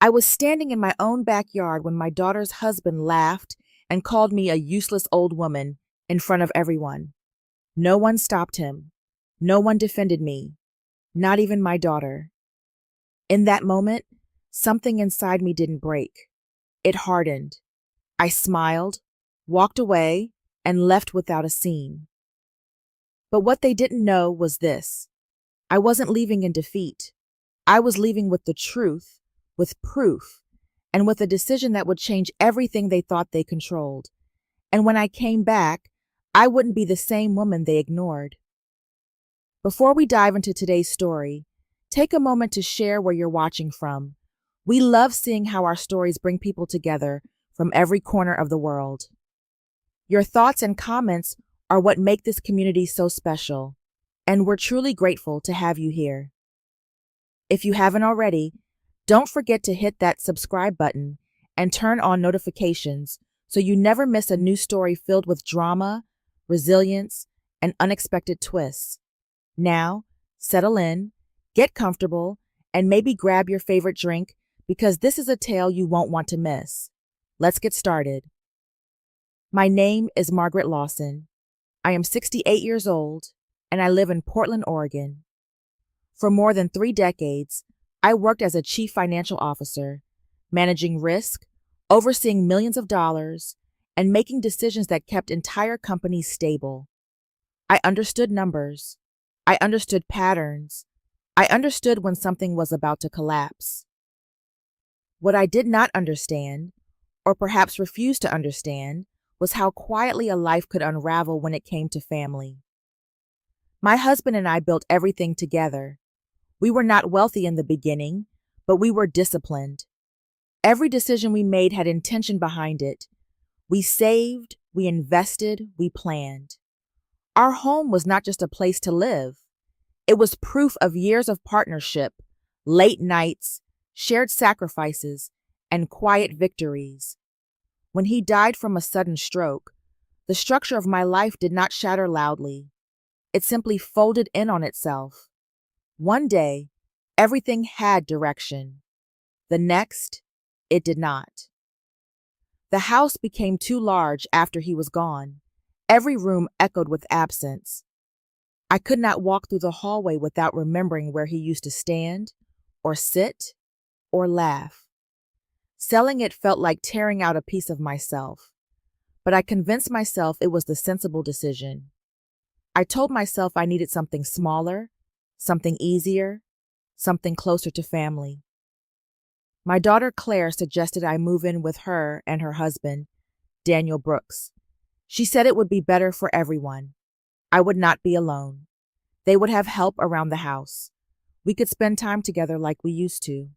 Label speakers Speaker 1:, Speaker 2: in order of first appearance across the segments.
Speaker 1: I was standing in my own backyard when my daughter's husband laughed and called me a useless old woman in front of everyone. No one stopped him. No one defended me, not even my daughter. In that moment, something inside me didn't break. It hardened. I smiled, walked away, and left without a scene. But what they didn't know was this: I wasn't leaving in defeat. I was leaving with the truth, with proof, and with a decision that would change everything they thought they controlled. And when I came back, I wouldn't be the same woman they ignored. Before we dive into today's story, take a moment to share where you're watching from. We love seeing how our stories bring people together from every corner of the world. Your thoughts and comments are what make this community so special, and we're truly grateful to have you here. If you haven't already, don't forget to hit that subscribe button and turn on notifications so you never miss a new story filled with drama, resilience, and unexpected twists. Now, settle in, get comfortable, and maybe grab your favorite drink because this is a tale you won't want to miss. Let's get started. My name is Margaret Lawson. I am 68 years old, and I live in Portland, Oregon. For more than 3 decades, I worked as a chief financial officer, managing risk, overseeing millions of dollars, and making decisions that kept entire companies stable. I understood numbers. I understood patterns. I understood when something was about to collapse. What I did not understand, or perhaps refused to understand, was how quietly a life could unravel when it came to family. My husband and I built everything together. We were not wealthy in the beginning, but we were disciplined. Every decision we made had intention behind it. We saved, we invested, we planned. Our home was not just a place to live. It was proof of years of partnership, late nights, shared sacrifices, and quiet victories. When he died from a sudden stroke, the structure of my life did not shatter loudly. It simply folded in on itself. One day, everything had direction. The next, it did not. The house became too large after he was gone. Every room echoed with absence. I could not walk through the hallway without remembering where he used to stand, or sit, or laugh. Selling it felt like tearing out a piece of myself, but I convinced myself it was the sensible decision. I told myself I needed something smaller, something easier, something closer to family. My daughter Claire suggested I move in with her and her husband, Daniel Brooks. She said it would be better for everyone. I would not be alone. They would have help around the house. We could spend time together like we used to.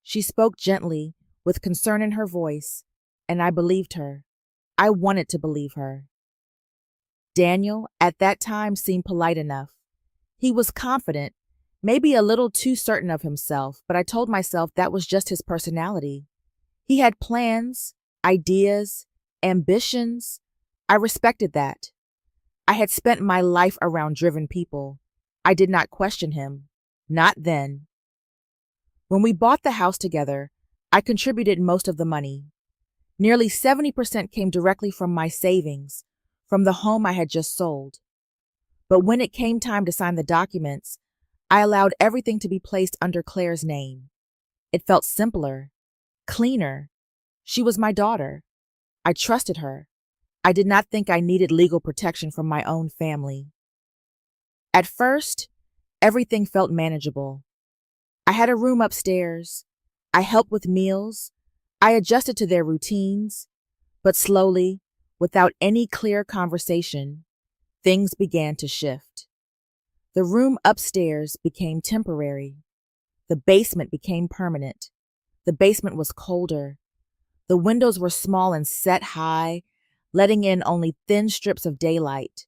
Speaker 1: She spoke gently, with concern in her voice, and I believed her. I wanted to believe her. Daniel, at that time, seemed polite enough. He was confident, maybe a little too certain of himself, but I told myself that was just his personality. He had plans, ideas, ambitions. I respected that. I had spent my life around driven people. I did not question him. Not then. When we bought the house together, I contributed most of the money. Nearly 70% came directly from my savings, from the home I had just sold. But when it came time to sign the documents, I allowed everything to be placed under Claire's name. It felt simpler, cleaner. She was my daughter. I trusted her. I did not think I needed legal protection from my own family. At first, everything felt manageable. I had a room upstairs. I helped with meals. I adjusted to their routines. But slowly, without any clear conversation, things began to shift. The room upstairs became temporary. The basement became permanent. The basement was colder. The windows were small and set high, letting in only thin strips of daylight.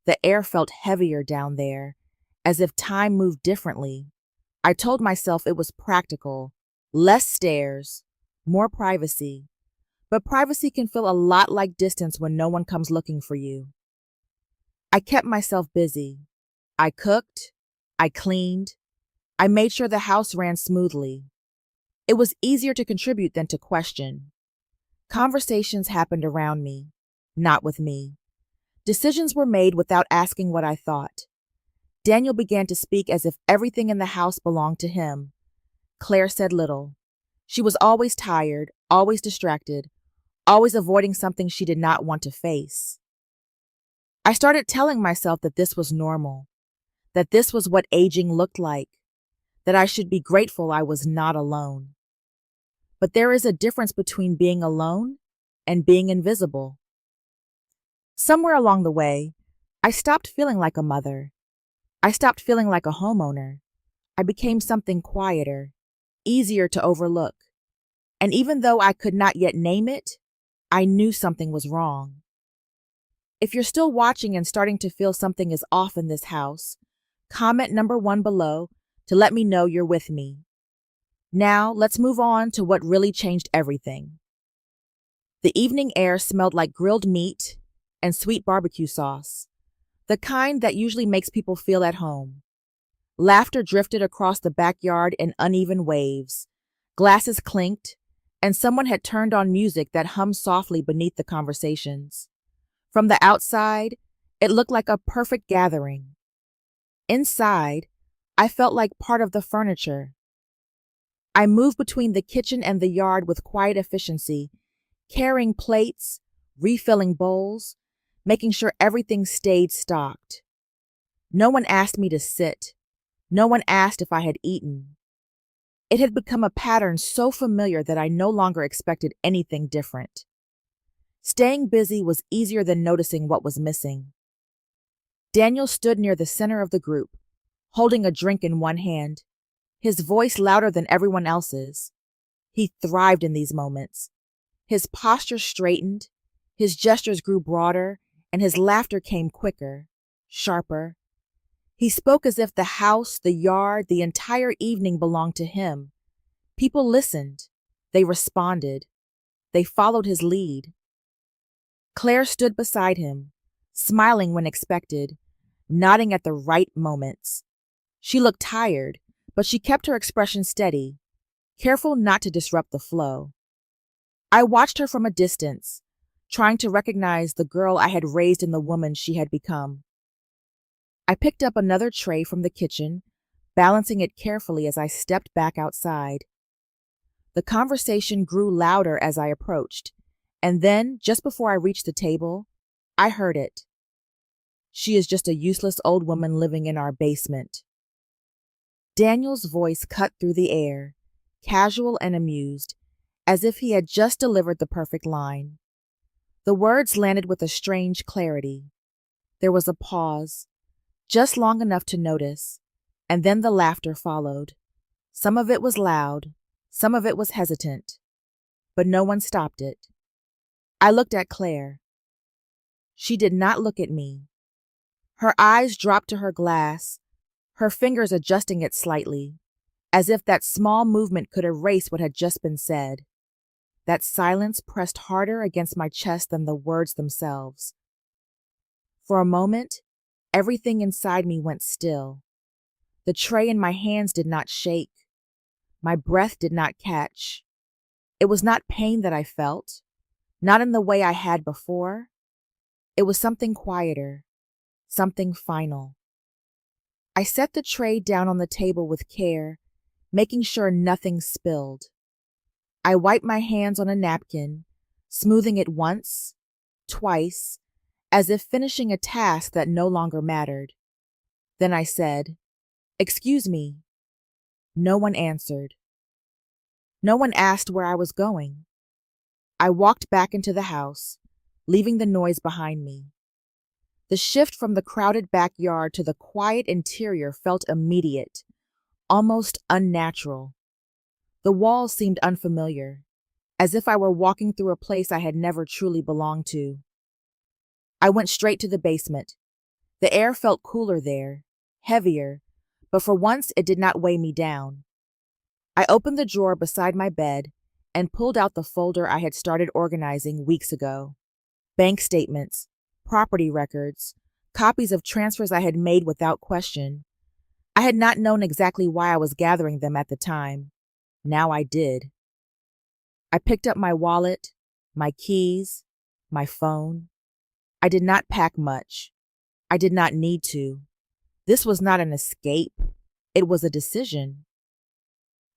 Speaker 1: The air felt heavier down there, as if time moved differently. I told myself it was practical. Less stairs, more privacy. But privacy can feel a lot like distance when no one comes looking for you. I kept myself busy. I cooked. I cleaned. I made sure the house ran smoothly. It was easier to contribute than to question. Conversations happened around me, not with me. Decisions were made without asking what I thought. Daniel began to speak as if everything in the house belonged to him. Claire said little. She was always tired, always distracted, always avoiding something she did not want to face. I started telling myself that this was normal, that this was what aging looked like, that I should be grateful I was not alone. But there is a difference between being alone and being invisible. Somewhere along the way, I stopped feeling like a mother. I stopped feeling like a homeowner. I became something quieter, easier to overlook. And even though I could not yet name it, I knew something was wrong. If you're still watching and starting to feel something is off in this house, comment number 1 below to let me know you're with me. Now, let's move on to what really changed everything. The evening air smelled like grilled meat and sweet barbecue sauce, the kind that usually makes people feel at home. Laughter drifted across the backyard in uneven waves. Glasses clinked, and someone had turned on music that hummed softly beneath the conversations. From the outside, it looked like a perfect gathering. Inside, I felt like part of the furniture. I moved between the kitchen and the yard with quiet efficiency, carrying plates, refilling bowls, making sure everything stayed stocked. No one asked me to sit. No one asked if I had eaten. It had become a pattern so familiar that I no longer expected anything different. Staying busy was easier than noticing what was missing. Daniel stood near the center of the group, holding a drink in one hand, his voice louder than everyone else's. He thrived in these moments. His posture straightened, his gestures grew broader, and his laughter came quicker, sharper. He spoke as if the house, the yard, the entire evening belonged to him. People listened. They responded. They followed his lead. Claire stood beside him, smiling when expected, nodding at the right moments. She looked tired, but she kept her expression steady, careful not to disrupt the flow. I watched her from a distance, trying to recognize the girl I had raised in the woman she had become. I picked up another tray from the kitchen, balancing it carefully as I stepped back outside. The conversation grew louder as I approached, and then, just before I reached the table, I heard it. "She is just a useless old woman living in our basement." Daniel's voice cut through the air, casual and amused, as if he had just delivered the perfect line. The words landed with a strange clarity. There was a pause, just long enough to notice, and then the laughter followed. Some of it was loud, some of it was hesitant, but no one stopped it. I looked at Claire. She did not look at me. Her eyes dropped to her glass, her fingers adjusting it slightly, as if that small movement could erase what had just been said. That silence pressed harder against my chest than the words themselves. For a moment, everything inside me went still. The tray in my hands did not shake. My breath did not catch. It was not pain that I felt, not in the way I had before. It was something quieter, something final. I set the tray down on the table with care, making sure nothing spilled. I wiped my hands on a napkin, smoothing it once, twice, as if finishing a task that no longer mattered. Then I said, "Excuse me." No one answered. No one asked where I was going. I walked back into the house, leaving the noise behind me. The shift from the crowded backyard to the quiet interior felt immediate, almost unnatural. The walls seemed unfamiliar, as if I were walking through a place I had never truly belonged to. I went straight to the basement. The air felt cooler there, heavier, but for once it did not weigh me down. I opened the drawer beside my bed and pulled out the folder I had started organizing weeks ago. Bank statements, property records, copies of transfers I had made without question. I had not known exactly why I was gathering them at the time. Now I did. I picked up my wallet, my keys, my phone. I did not pack much. I did not need to. This was not an escape. It was a decision.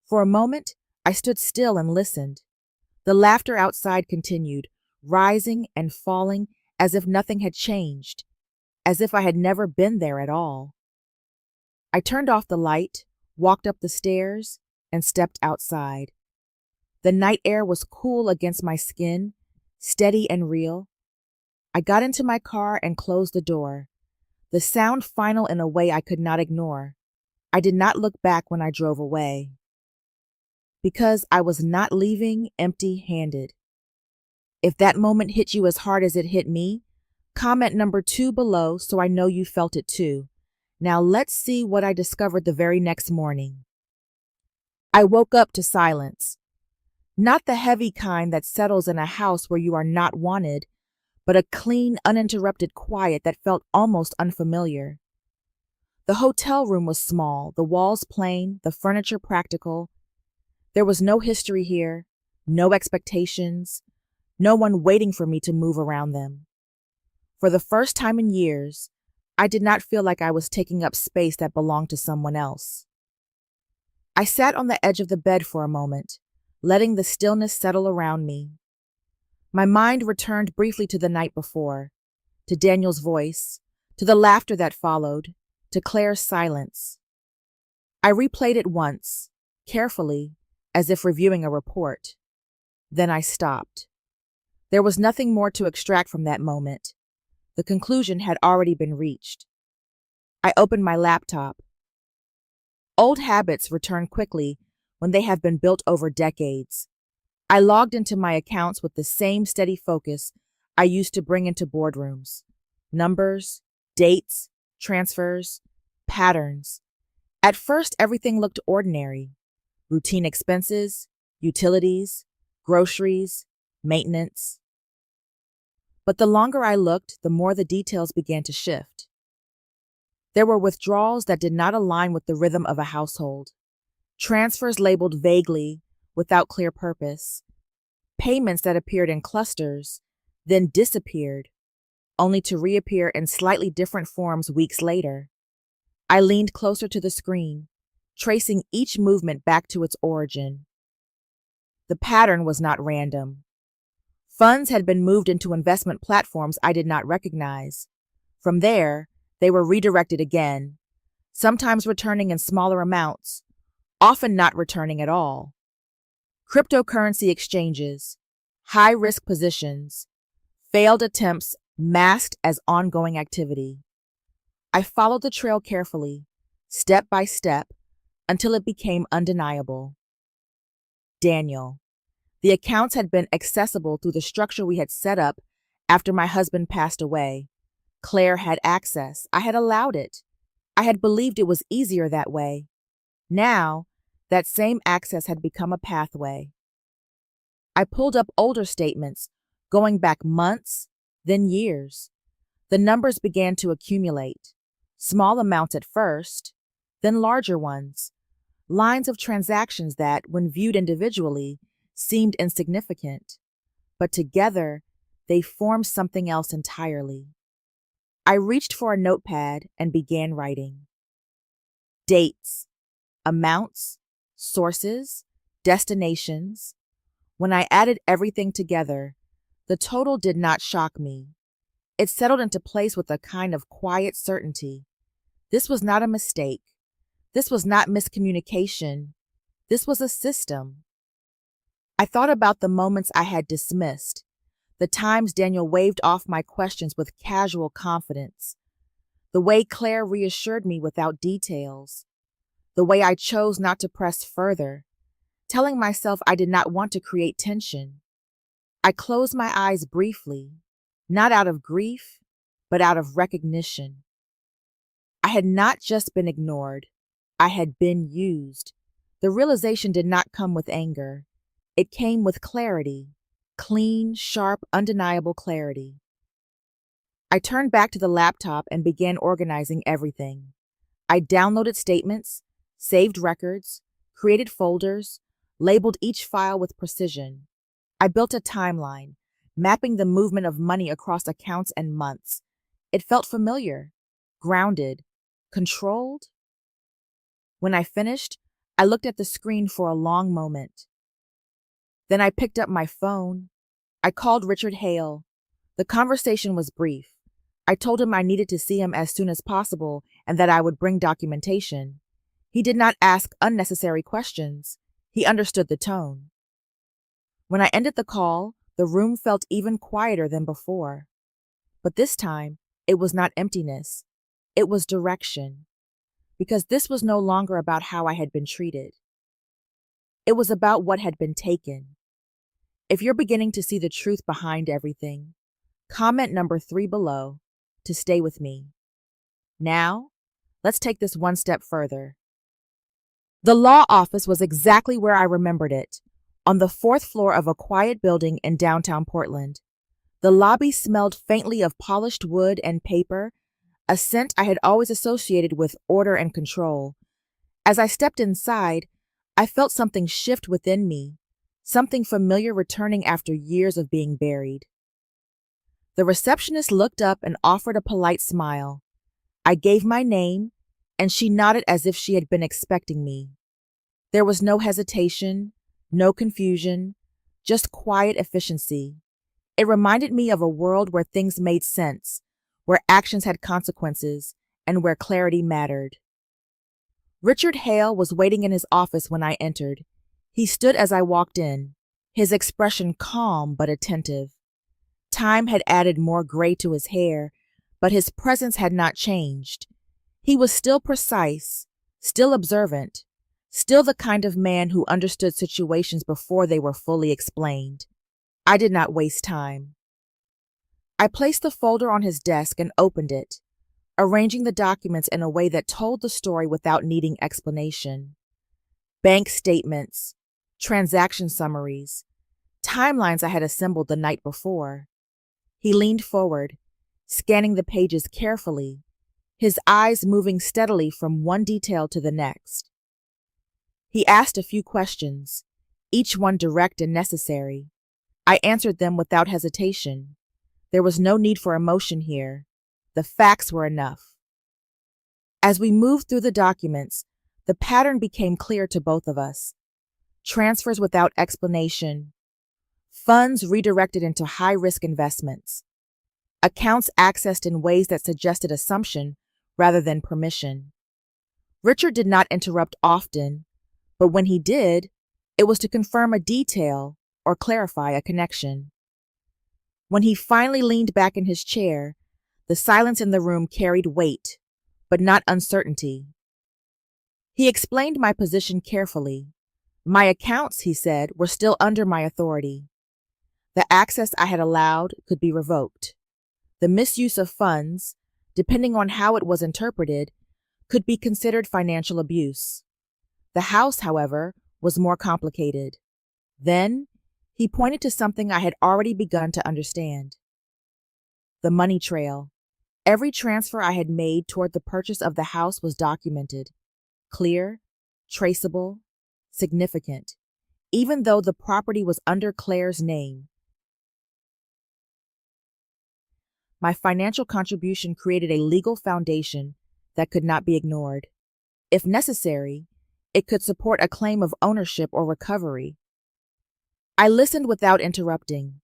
Speaker 1: For a moment, I stood still and listened. The laughter outside continued, rising and falling as if nothing had changed, as if I had never been there at all. I turned off the light, walked up the stairs, and stepped outside. The night air was cool against my skin, steady and real. I got into my car and closed the door, the sound final in a way I could not ignore. I did not look back when I drove away, because I was not leaving empty-handed. If that moment hit you as hard as it hit me, comment number 2 below so I know you felt it too. Now let's see what I discovered the very next morning. I woke up to silence. Not the heavy kind that settles in a house where you are not wanted, but a clean, uninterrupted quiet that felt almost unfamiliar. The hotel room was small, the walls plain, the furniture practical. There was no history here, no expectations, no one waiting for me to move around them. For the first time in years, I did not feel like I was taking up space that belonged to someone else. I sat on the edge of the bed for a moment, letting the stillness settle around me. My mind returned briefly to the night before, to Daniel's voice, to the laughter that followed, to Claire's silence. I replayed it once, carefully, as if reviewing a report. Then I stopped. There was nothing more to extract from that moment. The conclusion had already been reached. I opened my laptop. Old habits return quickly when they have been built over decades. I logged into my accounts with the same steady focus I used to bring into boardrooms. Numbers, dates, transfers, patterns. At first, everything looked ordinary. Routine expenses, utilities, groceries, maintenance. But the longer I looked, the more the details began to shift. There were withdrawals that did not align with the rhythm of a household. Transfers labeled vaguely, without clear purpose. Payments that appeared in clusters, then disappeared, only to reappear in slightly different forms weeks later. I leaned closer to the screen, tracing each movement back to its origin. The pattern was not random. Funds had been moved into investment platforms I did not recognize. From there, they were redirected again, sometimes returning in smaller amounts, often not returning at all. Cryptocurrency exchanges, high-risk positions, failed attempts masked as ongoing activity. I followed the trail carefully, step by step, until it became undeniable. Daniel. The accounts had been accessible through the structure we had set up after my husband passed away. Claire had access. I had allowed it. I had believed it was easier that way. Now, that same access had become a pathway. I pulled up older statements, going back months, then years. The numbers began to accumulate. Small amounts at first, then larger ones. Lines of transactions that, when viewed individually, seemed insignificant, but together they formed something else entirely. I reached for a notepad and began writing. Dates, amounts, sources, destinations. When I added everything together, the total did not shock me. It settled into place with a kind of quiet certainty. This was not a mistake. This was not miscommunication. This was a system. I thought about the moments I had dismissed, the times Daniel waved off my questions with casual confidence, the way Claire reassured me without details, the way I chose not to press further, telling myself I did not want to create tension. I closed my eyes briefly, not out of grief, but out of recognition. I had not just been ignored, I had been used. The realization did not come with anger. It came with clarity, clean, sharp, undeniable clarity. I turned back to the laptop and began organizing everything. I downloaded statements, saved records, created folders, labeled each file with precision. I built a timeline, mapping the movement of money across accounts and months. It felt familiar, grounded, controlled. When I finished, I looked at the screen for a long moment. Then I picked up my phone. I called Richard Hale. The conversation was brief. I told him I needed to see him as soon as possible and that I would bring documentation. He did not ask unnecessary questions. He understood the tone. When I ended the call, the room felt even quieter than before. But this time, it was not emptiness. It was direction. Because this was no longer about how I had been treated. It was about what had been taken. If you're beginning to see the truth behind everything, comment number 3 below to stay with me. Now, let's take this one step further. The law office was exactly where I remembered it, on the 4th floor of a quiet building in downtown Portland. The lobby smelled faintly of polished wood and paper, a scent I had always associated with order and control. As I stepped inside, I felt something shift within me, something familiar returning after years of being buried. The receptionist looked up and offered a polite smile. I gave my name, and she nodded as if she had been expecting me. There was no hesitation, no confusion, just quiet efficiency. It reminded me of a world where things made sense, where actions had consequences, and where clarity mattered. Richard Hale was waiting in his office when I entered. He stood as I walked in, his expression calm but attentive. Time had added more gray to his hair, but his presence had not changed. He was still precise, still observant, still the kind of man who understood situations before they were fully explained. I did not waste time. I placed the folder on his desk and opened it, arranging the documents in a way that told the story without needing explanation. Bank statements, transaction summaries, timelines I had assembled the night before. He leaned forward, scanning the pages carefully, his eyes moving steadily from one detail to the next. He asked a few questions, each one direct and necessary. I answered them without hesitation. There was no need for emotion here. The facts were enough. As we moved through the documents, the pattern became clear to both of us. Transfers without explanation, funds redirected into high-risk investments, accounts accessed in ways that suggested assumption rather than permission. Richard did not interrupt often, but when he did, it was to confirm a detail or clarify a connection. When he finally leaned back in his chair, the silence in the room carried weight, but not uncertainty. He explained my position carefully. My accounts, he said, were still under my authority. The access I had allowed could be revoked. The misuse of funds, depending on how it was interpreted, could be considered financial abuse. The house, however, was more complicated. Then, he pointed to something I had already begun to understand. The money trail. Every transfer I had made toward the purchase of the house was documented. Clear, traceable, significant, even though the property was under Claire's name. My financial contribution created a legal foundation that could not be ignored. If necessary, it could support a claim of ownership or recovery. I listened without interrupting.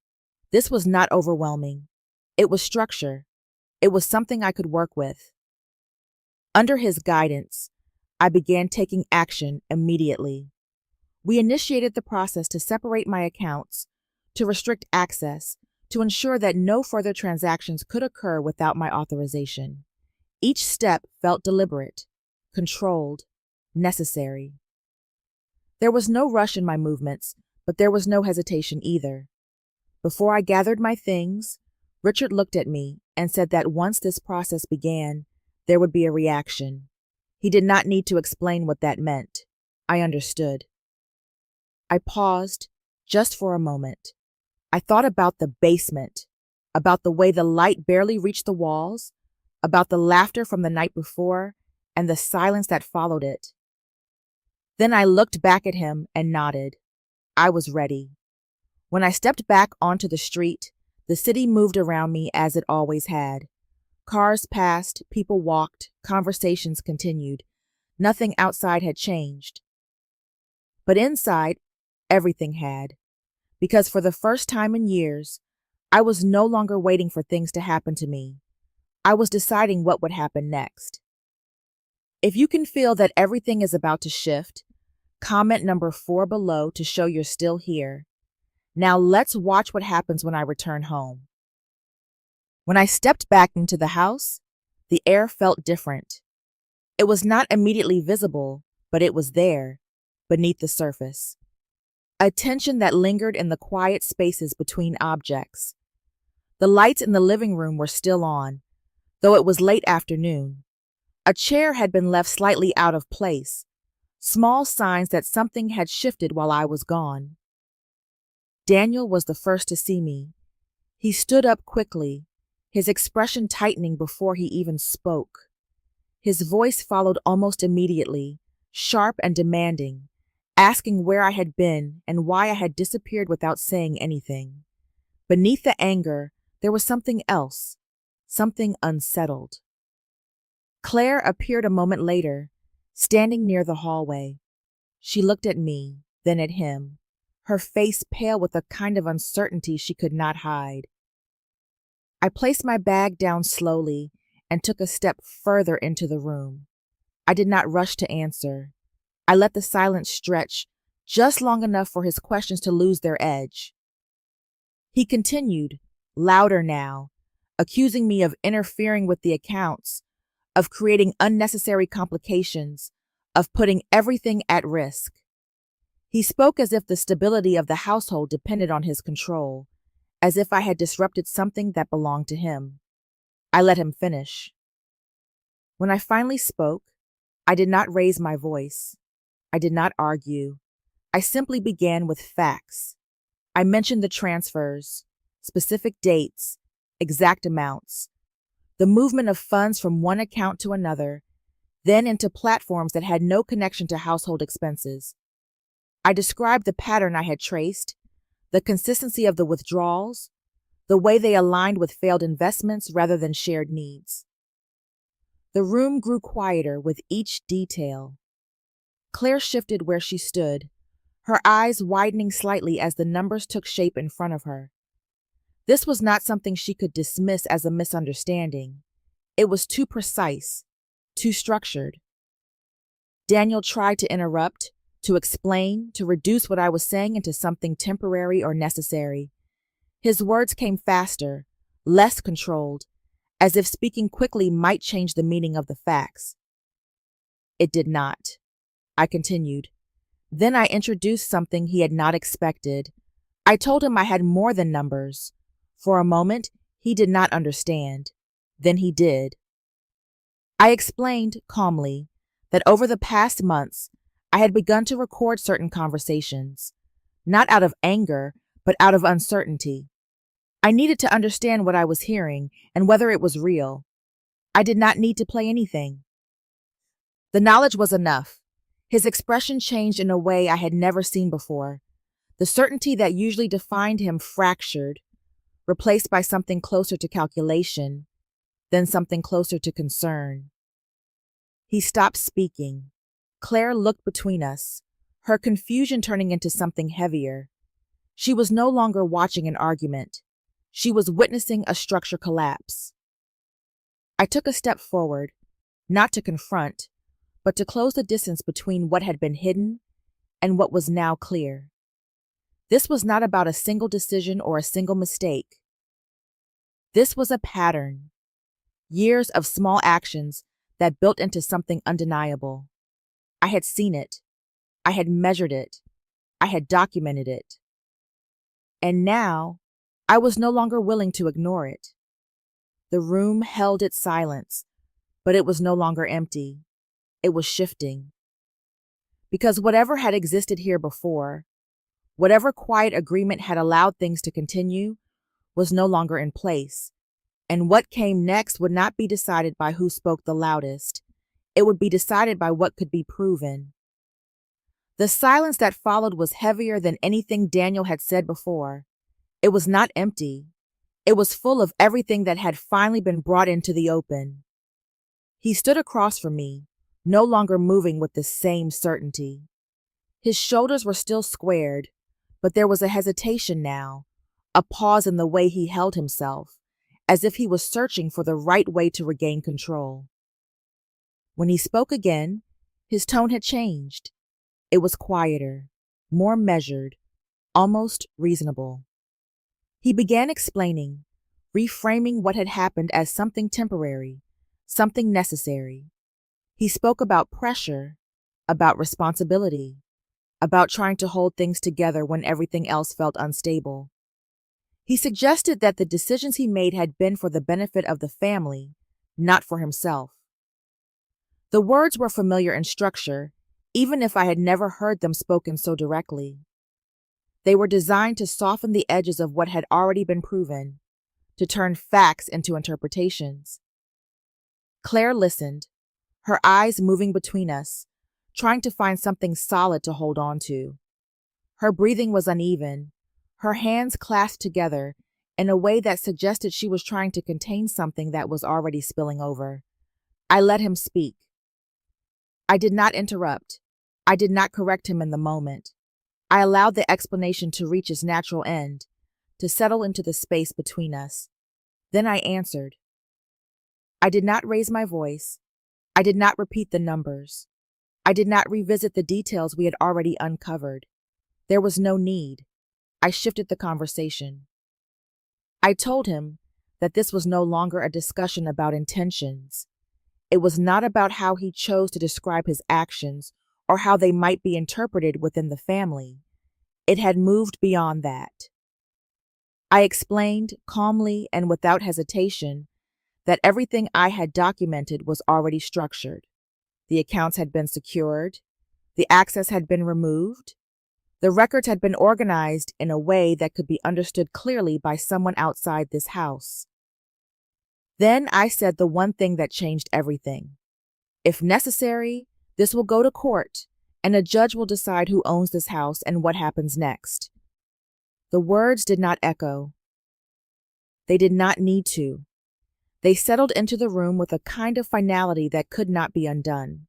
Speaker 1: This was not overwhelming. It was structure. It was something I could work with. Under his guidance, I began taking action immediately. We initiated the process to separate my accounts, to restrict access, to ensure that no further transactions could occur without my authorization. Each step felt deliberate, controlled, necessary. There was no rush in my movements, but there was no hesitation either. Before I gathered my things, Richard looked at me and said that once this process began, there would be a reaction. He did not need to explain what that meant. I understood. I paused, just for a moment. I thought about the basement, about the way the light barely reached the walls, about the laughter from the night before, and the silence that followed it. Then I looked back at him and nodded. I was ready. When I stepped back onto the street, the city moved around me as it always had. Cars passed, people walked, conversations continued. Nothing outside had changed. But inside, everything had. Because for the first time in years, I was no longer waiting for things to happen to me. I was deciding what would happen next. If you can feel that everything is about to shift, comment number 4 below to show you're still here. Now let's watch what happens when I return home. When I stepped back into the house, the air felt different. It was not immediately visible, but it was there, beneath the surface. A tension that lingered in the quiet spaces between objects. The lights in the living room were still on, though it was late afternoon. A chair had been left slightly out of place, small signs that something had shifted while I was gone. Daniel was the first to see me. He stood up quickly, his expression tightening before he even spoke. His voice followed almost immediately, sharp and demanding, asking where I had been and why I had disappeared without saying anything. Beneath the anger, there was something else, something unsettled. Claire appeared a moment later, standing near the hallway. She looked at me, then at him, her face pale with a kind of uncertainty she could not hide. I placed my bag down slowly and took a step further into the room. I did not rush to answer. I let the silence stretch just long enough for his questions to lose their edge. He continued, louder now, accusing me of interfering with the accounts, of creating unnecessary complications, of putting everything at risk. He spoke as if the stability of the household depended on his control, as if I had disrupted something that belonged to him. I let him finish. When I finally spoke, I did not raise my voice. I did not argue. I simply began with facts. I mentioned the transfers, specific dates, exact amounts, the movement of funds from one account to another, then into platforms that had no connection to household expenses. I described the pattern I had traced, the consistency of the withdrawals, the way they aligned with failed investments rather than shared needs. The room grew quieter with each detail. Claire shifted where she stood, her eyes widening slightly as the numbers took shape in front of her. This was not something she could dismiss as a misunderstanding. It was too precise, too structured. Daniel tried to interrupt, to explain, to reduce what I was saying into something temporary or necessary. His words came faster, less controlled, as if speaking quickly might change the meaning of the facts. It did not. I continued. Then I introduced something he had not expected. I told him I had more than numbers. For a moment, he did not understand. Then he did. I explained, calmly, that over the past months, I had begun to record certain conversations, not out of anger, but out of uncertainty. I needed to understand what I was hearing and whether it was real. I did not need to play anything. The knowledge was enough. His expression changed in a way I had never seen before. The certainty that usually defined him fractured, replaced by something closer to calculation, then something closer to concern. He stopped speaking. Claire looked between us, her confusion turning into something heavier. She was no longer watching an argument. She was witnessing a structure collapse. I took a step forward, not to confront, but to close the distance between what had been hidden and what was now clear. This was not about a single decision or a single mistake. This was a pattern, years of small actions that built into something undeniable. I had seen it. I had measured it. I had documented it. And now, I was no longer willing to ignore it. The room held its silence, but it was no longer empty. It was shifting. Because whatever had existed here before, whatever quiet agreement had allowed things to continue, was no longer in place, and what came next would not be decided by who spoke the loudest. It would be decided by what could be proven. The silence that followed was heavier than anything Daniel had said before. It was not empty. It was full of everything that had finally been brought into the open. He stood across from me, no longer moving with the same certainty. His shoulders were still squared, but there was a hesitation now, a pause in the way he held himself, as if he was searching for the right way to regain control. When he spoke again, his tone had changed. It was quieter, more measured, almost reasonable. He began explaining, reframing what had happened as something temporary, something necessary. He spoke about pressure, about responsibility, about trying to hold things together when everything else felt unstable. He suggested that the decisions he made had been for the benefit of the family, not for himself. The words were familiar in structure, even if I had never heard them spoken so directly. They were designed to soften the edges of what had already been proven, to turn facts into interpretations. Claire listened, her eyes moving between us, trying to find something solid to hold on to. Her breathing was uneven, her hands clasped together in a way that suggested she was trying to contain something that was already spilling over. I let him speak. I did not interrupt. I did not correct him in the moment. I allowed the explanation to reach its natural end, to settle into the space between us. Then I answered. I did not raise my voice. I did not repeat the numbers. I did not revisit the details we had already uncovered. There was no need. I shifted the conversation. I told him that this was no longer a discussion about intentions. It was not about how he chose to describe his actions or how they might be interpreted within the family. It had moved beyond that. I explained calmly and without hesitation that everything I had documented was already structured. The accounts had been secured. The access had been removed. The records had been organized in a way that could be understood clearly by someone outside this house. Then I said the one thing that changed everything. If necessary, this will go to court, and a judge will decide who owns this house and what happens next. The words did not echo. They did not need to. They settled into the room with a kind of finality that could not be undone.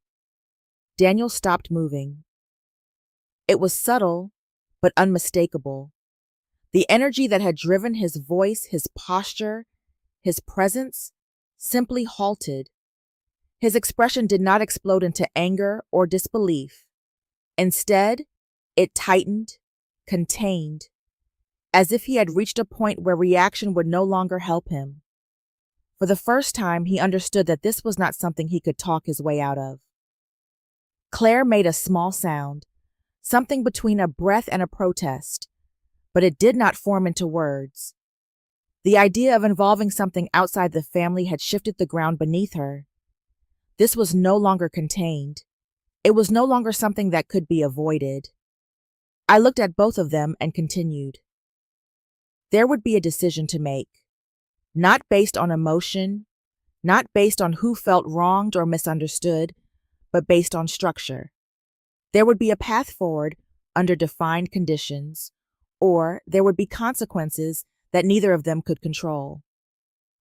Speaker 1: Daniel stopped moving. It was subtle, but unmistakable. The energy that had driven his voice, his posture, his presence, simply halted. His expression did not explode into anger or disbelief. Instead, it tightened, contained, as if he had reached a point where reaction would no longer help him. For the first time, he understood that this was not something he could talk his way out of. Claire made a small sound, something between a breath and a protest, but it did not form into words. The idea of involving something outside the family had shifted the ground beneath her. This was no longer contained. It was no longer something that could be avoided. I looked at both of them and continued. There would be a decision to make, not based on emotion, not based on who felt wronged or misunderstood, but based on structure. There would be a path forward under defined conditions, or there would be consequences that neither of them could control.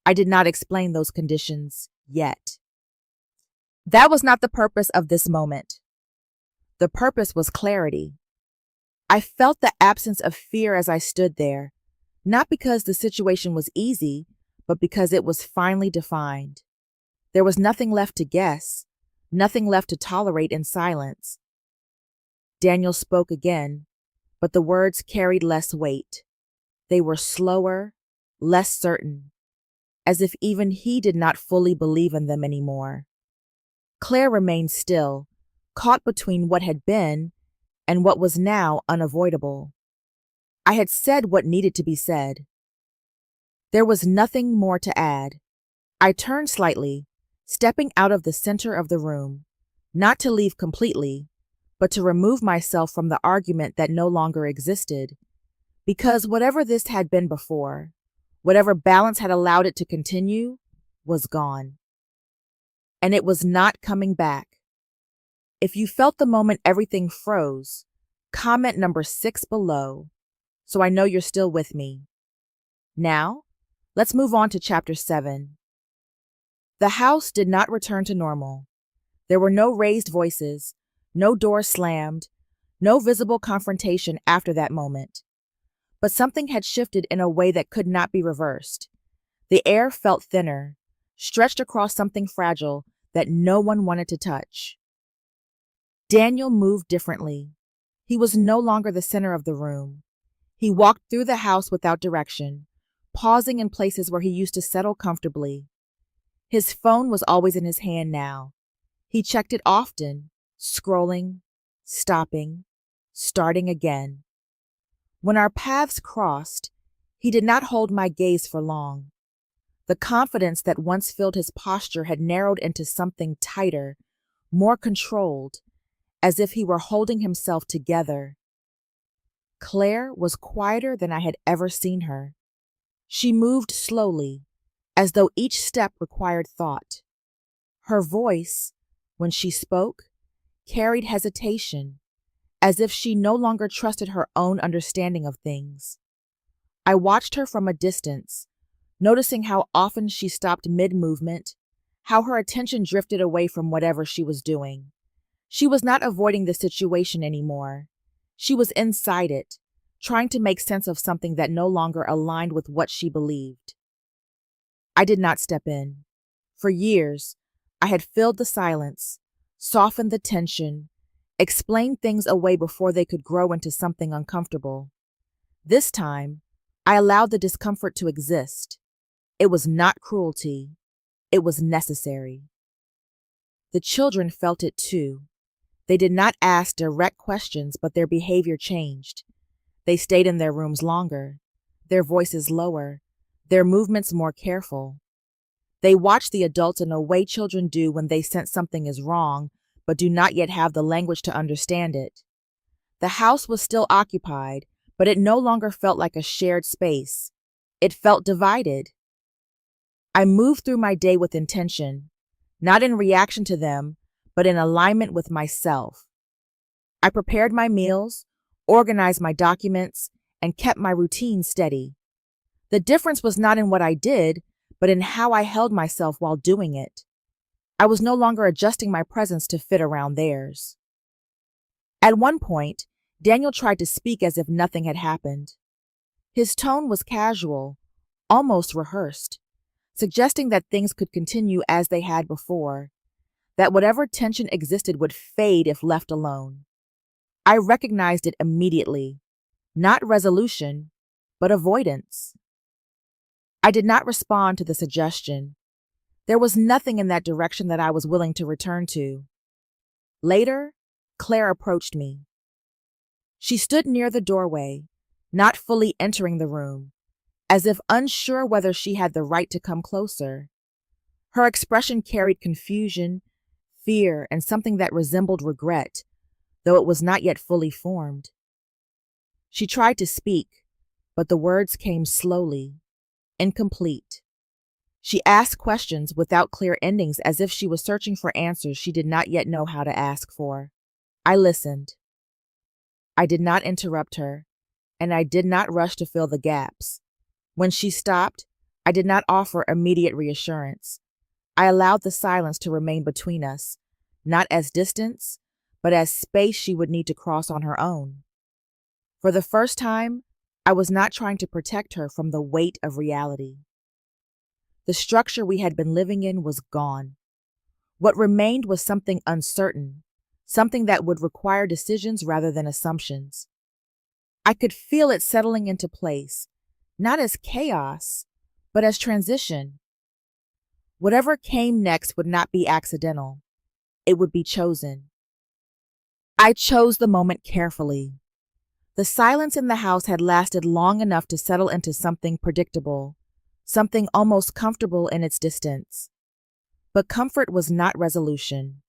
Speaker 1: I did not explain those conditions yet. That was not the purpose of this moment. The purpose was clarity. I felt the absence of fear as I stood there, not because the situation was easy, but because it was finally defined. There was nothing left to guess, nothing left to tolerate in silence. Daniel spoke again, but the words carried less weight. They were slower, less certain, as if even he did not fully believe in them anymore. Claire remained still, caught between what had been and what was now unavoidable. I had said what needed to be said. There was nothing more to add. I turned slightly, stepping out of the center of the room, not to leave completely, but to remove myself from the argument that no longer existed. Because whatever this had been before, whatever balance had allowed it to continue, was gone. And it was not coming back. If you felt the moment everything froze, comment number 6 below so I know you're still with me. Now, let's move on to Chapter 7. The house did not return to normal. There were no raised voices, no doors slammed, no visible confrontation after that moment. But something had shifted in a way that could not be reversed. The air felt thinner, stretched across something fragile that no one wanted to touch. Daniel moved differently. He was no longer the center of the room. He walked through the house without direction, pausing in places where he used to settle comfortably. His phone was always in his hand now. He checked it often, scrolling, stopping, starting again. When our paths crossed, he did not hold my gaze for long. The confidence that once filled his posture had narrowed into something tighter, more controlled, as if he were holding himself together. Claire was quieter than I had ever seen her. She moved slowly, as though each step required thought. Her voice, when she spoke, carried hesitation, as if she no longer trusted her own understanding of things. I watched her from a distance, noticing how often she stopped mid-movement, how her attention drifted away from whatever she was doing. She was not avoiding the situation anymore. She was inside it, trying to make sense of something that no longer aligned with what she believed. I did not step in. For years, I had filled the silence, softened the tension, explained things away before they could grow into something uncomfortable. This time, I allowed the discomfort to exist. It was not cruelty. It was necessary. The children felt it too. They did not ask direct questions, but their behavior changed. They stayed in their rooms longer, their voices lower, their movements more careful. They watched the adults in a way children do when they sense something is wrong, but do not yet have the language to understand it. The house was still occupied, but it no longer felt like a shared space. It felt divided. I moved through my day with intention, not in reaction to them, but in alignment with myself. I prepared my meals, organized my documents, and kept my routine steady. The difference was not in what I did, but in how I held myself while doing it. I was no longer adjusting my presence to fit around theirs. At one point, Daniel tried to speak as if nothing had happened. His tone was casual, almost rehearsed, suggesting that things could continue as they had before, that whatever tension existed would fade if left alone. I recognized it immediately, not resolution, but avoidance. I did not respond to the suggestion. There was nothing in that direction that I was willing to return to. Later, Claire approached me. She stood near the doorway, not fully entering the room, as if unsure whether she had the right to come closer. Her expression carried confusion, fear, and something that resembled regret, though it was not yet fully formed. She tried to speak, but the words came slowly, incomplete. She asked questions without clear endings, as if she was searching for answers she did not yet know how to ask for. I listened. I did not interrupt her, and I did not rush to fill the gaps. When she stopped, I did not offer immediate reassurance. I allowed the silence to remain between us, not as distance, but as space she would need to cross on her own. For the first time, I was not trying to protect her from the weight of reality. The structure we had been living in was gone. What remained was something uncertain, something that would require decisions rather than assumptions. I could feel it settling into place, not as chaos, but as transition. Whatever came next would not be accidental. It would be chosen. I chose the moment carefully. The silence in the house had lasted long enough to settle into something predictable, something almost comfortable in its distance. But comfort was not resolution,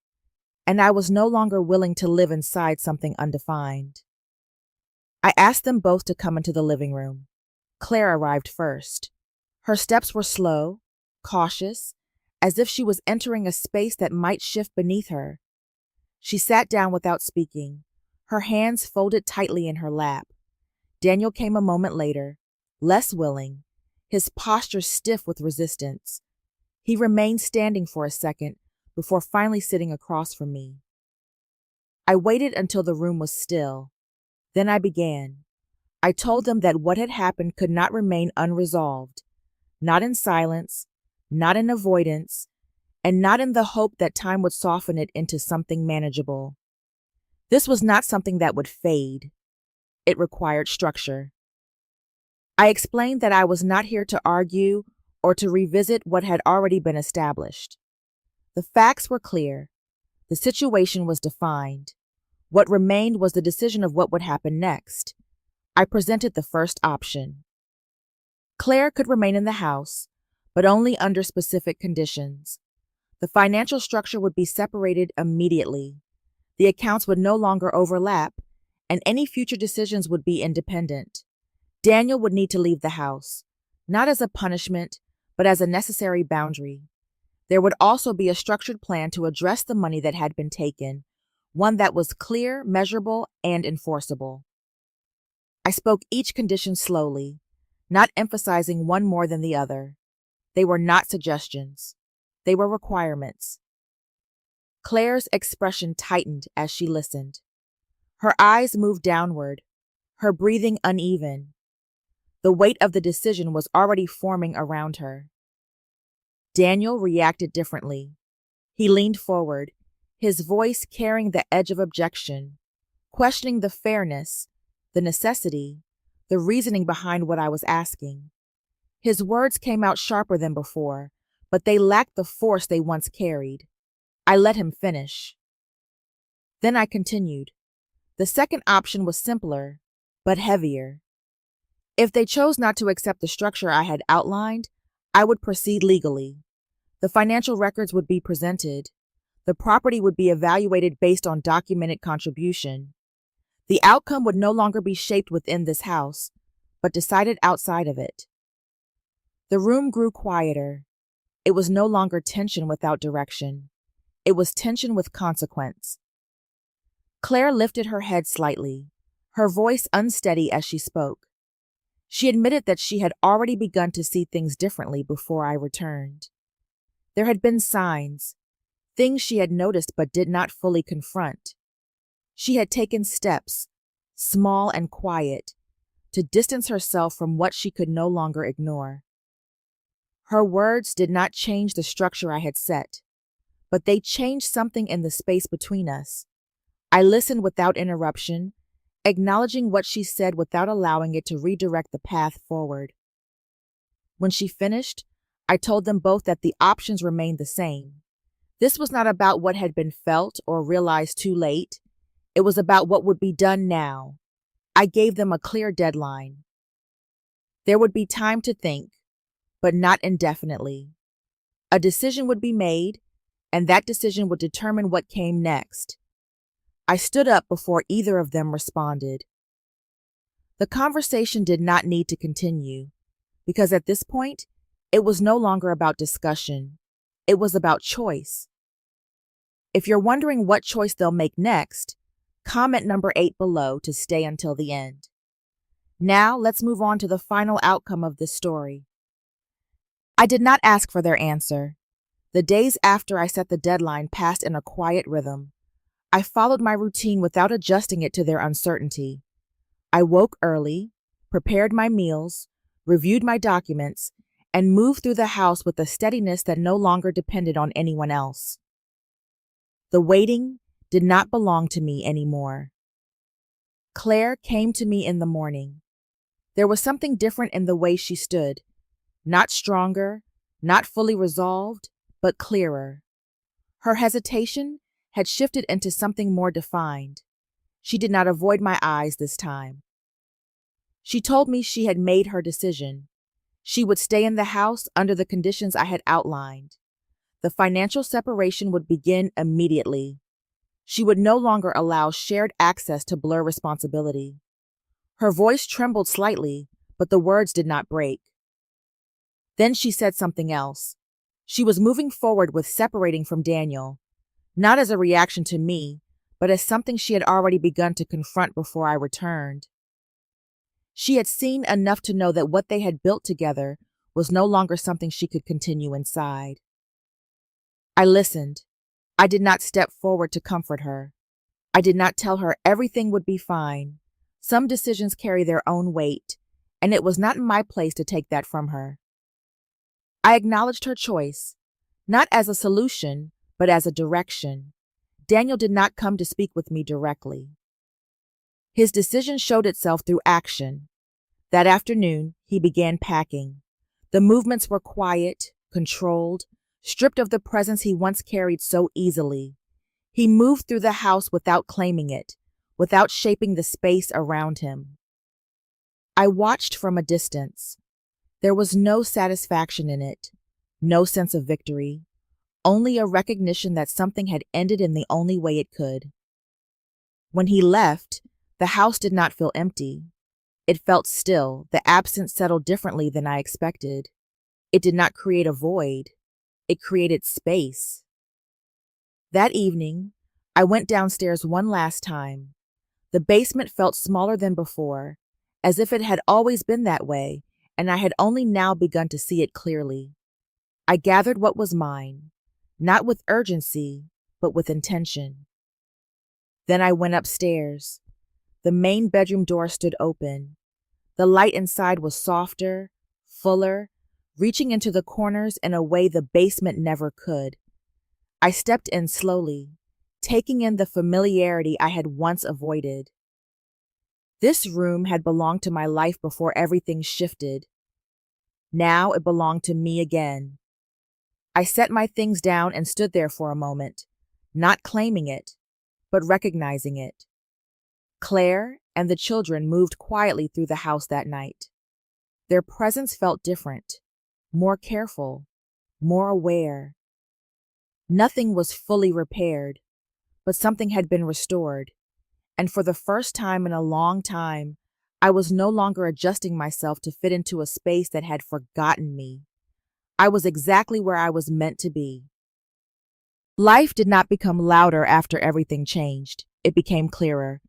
Speaker 1: and I was no longer willing to live inside something undefined. I asked them both to come into the living room. Claire arrived first. Her steps were slow, cautious, as if she was entering a space that might shift beneath her. She sat down without speaking, her hands folded tightly in her lap. Daniel came a moment later, less willing, his posture stiff with resistance. He remained standing for a second before finally sitting across from me. I waited until the room was still. Then I began. I told them that what had happened could not remain unresolved, not in silence, not in avoidance, and not in the hope that time would soften it into something manageable. This was not something that would fade. It required structure. I explained that I was not here to argue or to revisit what had already been established. The facts were clear. The situation was defined. What remained was the decision of what would happen next. I presented the first option. Claire could remain in the house, but only under specific conditions. The financial structure would be separated immediately. The accounts would no longer overlap, and any future decisions would be independent. Daniel would need to leave the house, not as a punishment, but as a necessary boundary. There would also be a structured plan to address the money that had been taken, one that was clear, measurable, and enforceable. I spoke each condition slowly, not emphasizing one more than the other. They were not suggestions. They were requirements. Claire's expression tightened as she listened. Her eyes moved downward, her breathing uneven. The weight of the decision was already forming around her. Daniel reacted differently. He leaned forward, his voice carrying the edge of objection, questioning the fairness, the necessity, the reasoning behind what I was asking. His words came out sharper than before, but they lacked the force they once carried. I let him finish. Then I continued. The second option was simpler, but heavier. If they chose not to accept the structure I had outlined, I would proceed legally. The financial records would be presented. The property would be evaluated based on documented contribution. The outcome would no longer be shaped within this house, but decided outside of it. The room grew quieter. It was no longer tension without direction. It was tension with consequence. Claire lifted her head slightly, her voice unsteady as she spoke. She admitted that she had already begun to see things differently before I returned. There had been signs, things she had noticed but did not fully confront. She had taken steps, small and quiet, to distance herself from what she could no longer ignore. Her words did not change the structure I had set, but they changed something in the space between us. I listened without interruption, acknowledging what she said without allowing it to redirect the path forward. When she finished, I told them both that the options remained the same. This was not about what had been felt or realized too late. It was about what would be done now. I gave them a clear deadline. There would be time to think, but not indefinitely. A decision would be made, and that decision would determine what came next. I stood up before either of them responded. The conversation did not need to continue, because at this point, it was no longer about discussion. It was about choice. If you're wondering what choice they'll make next, comment number 8 below to stay until the end. Now let's move on to the final outcome of this story. I did not ask for their answer. The days after I set the deadline passed in a quiet rhythm. I followed my routine without adjusting it to their uncertainty. I woke early, prepared my meals, reviewed my documents, and moved through the house with a steadiness that no longer depended on anyone else. The waiting did not belong to me anymore. Claire came to me in the morning. There was something different in the way she stood, not stronger, not fully resolved, but clearer. Her hesitation had shifted into something more defined. She did not avoid my eyes this time. She told me she had made her decision. She would stay in the house under the conditions I had outlined. The financial separation would begin immediately. She would no longer allow shared access to blur responsibility. Her voice trembled slightly, but the words did not break. Then she said something else. She was moving forward with separating from Daniel, not as a reaction to me, but as something she had already begun to confront before I returned. She had seen enough to know that what they had built together was no longer something she could continue inside. I listened. I did not step forward to comfort her. I did not tell her everything would be fine. Some decisions carry their own weight, and it was not my place to take that from her. I acknowledged her choice, not as a solution, but as a direction. Daniel did not come to speak with me directly. His decision showed itself through action. That afternoon, he began packing. The movements were quiet, controlled, stripped of the presence he once carried so easily. He moved through the house without claiming it, without shaping the space around him. I watched from a distance. There was no satisfaction in it, no sense of victory, only a recognition that something had ended in the only way it could. When he left, the house did not feel empty. It felt still. The absence settled differently than I expected. It did not create a void. It created space. That evening, I went downstairs one last time. The basement felt smaller than before, as if it had always been that way, and I had only now begun to see it clearly. I gathered what was mine, not with urgency, but with intention. Then I went upstairs. The main bedroom door stood open. The light inside was softer, fuller, reaching into the corners in a way the basement never could. I stepped in slowly, taking in the familiarity I had once avoided. This room had belonged to my life before everything shifted. Now it belonged to me again. I set my things down and stood there for a moment, not claiming it, but recognizing it. Claire and the children moved quietly through the house that night. Their presence felt different, more careful, more aware. Nothing was fully repaired, but something had been restored, and for the first time in a long time, I was no longer adjusting myself to fit into a space that had forgotten me. I was exactly where I was meant to be. Life did not become louder after everything changed. It became clearer.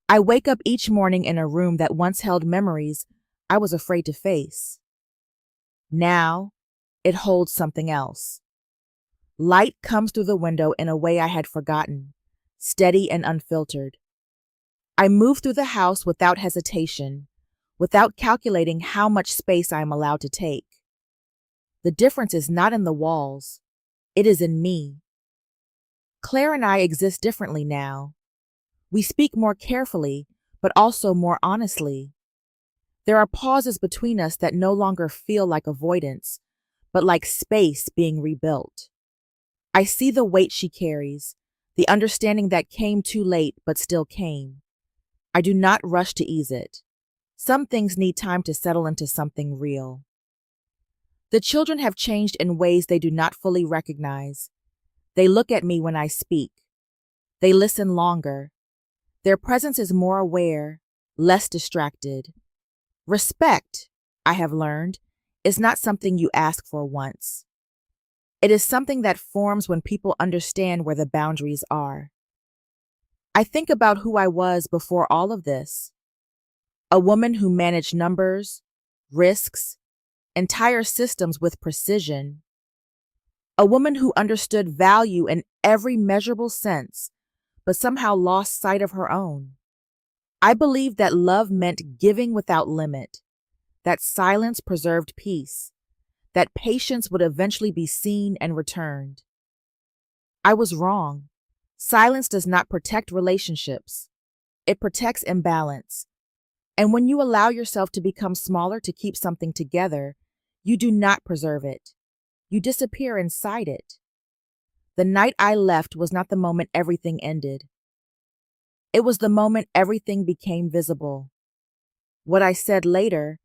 Speaker 1: I wake up each morning in a room that once held memories I was afraid to face. Now, it holds something else. Light comes through the window in a way I had forgotten, steady and unfiltered. I move through the house without hesitation, without calculating how much space I am allowed to take. The difference is not in the walls, it is in me. Claire and I exist differently now. We speak more carefully, but also more honestly. There are pauses between us that no longer feel like avoidance, but like space being rebuilt. I see the weight she carries, the understanding that came too late but still came. I do not rush to ease it. Some things need time to settle into something real. The children have changed in ways they do not fully recognize. They look at me when I speak. They listen longer. Their presence is more aware, less distracted. Respect, I have learned, is not something you ask for once. It is something that forms when people understand where the boundaries are. I think about who I was before all of this. A woman who managed numbers, risks, entire systems with precision. A woman who understood value in every measurable sense, but somehow lost sight of her own. I believed that love meant giving without limit, that silence preserved peace, that patience would eventually be seen and returned. I was wrong. Silence does not protect relationships. It protects imbalance. And when you allow yourself to become smaller to keep something together, you do not preserve it. You disappear inside it. The night I left was not the moment everything ended. It was the moment everything became visible. What I said later,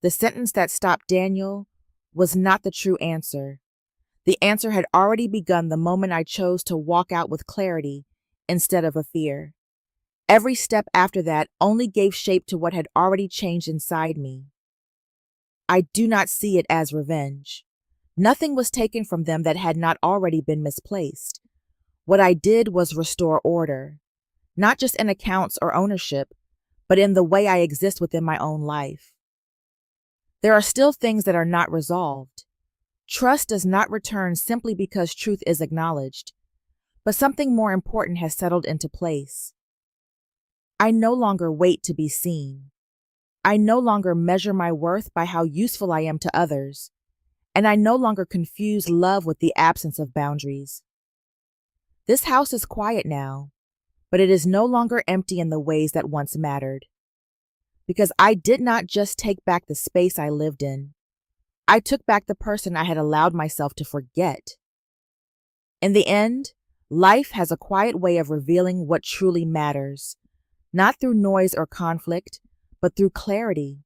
Speaker 1: the sentence that stopped Daniel, was not the true answer. The answer had already begun the moment I chose to walk out with clarity instead of a fear. Every step after that only gave shape to what had already changed inside me. I do not see it as revenge. Nothing was taken from them that had not already been misplaced. What I did was restore order. not just in accounts or ownership, but in the way I exist within my own life. There are still things that are not resolved. Trust does not return simply because truth is acknowledged, but something more important has settled into place. I no longer wait to be seen. I no longer measure my worth by how useful I am to others, and I no longer confuse love with the absence of boundaries. This house is quiet now, but it is no longer empty in the ways that once mattered. Because I did not just take back the space I lived in, I took back the person I had allowed myself to forget. In the end, life has a quiet way of revealing what truly matters, not through noise or conflict, but through clarity.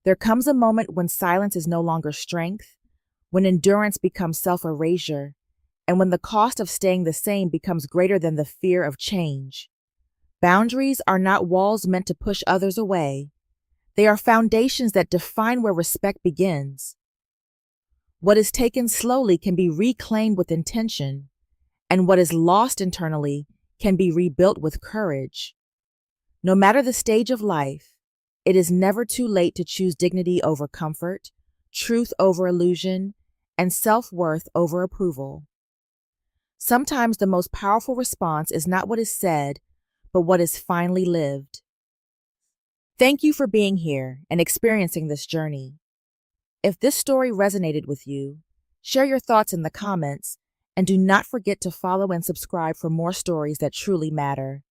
Speaker 1: There comes a moment when silence is no longer strength, when endurance becomes self-erasure, and when the cost of staying the same becomes greater than the fear of change. Boundaries are not walls meant to push others away. They are foundations that define where respect begins. What is taken slowly can be reclaimed with intention, and what is lost internally can be rebuilt with courage. No matter the stage of life, it is never too late to choose dignity over comfort, truth over illusion, and self-worth over approval. Sometimes the most powerful response is not what is said, but what is finally lived. Thank you for being here and experiencing this journey. If this story resonated with you, share your thoughts in the comments, and do not forget to follow and subscribe for more stories that truly matter.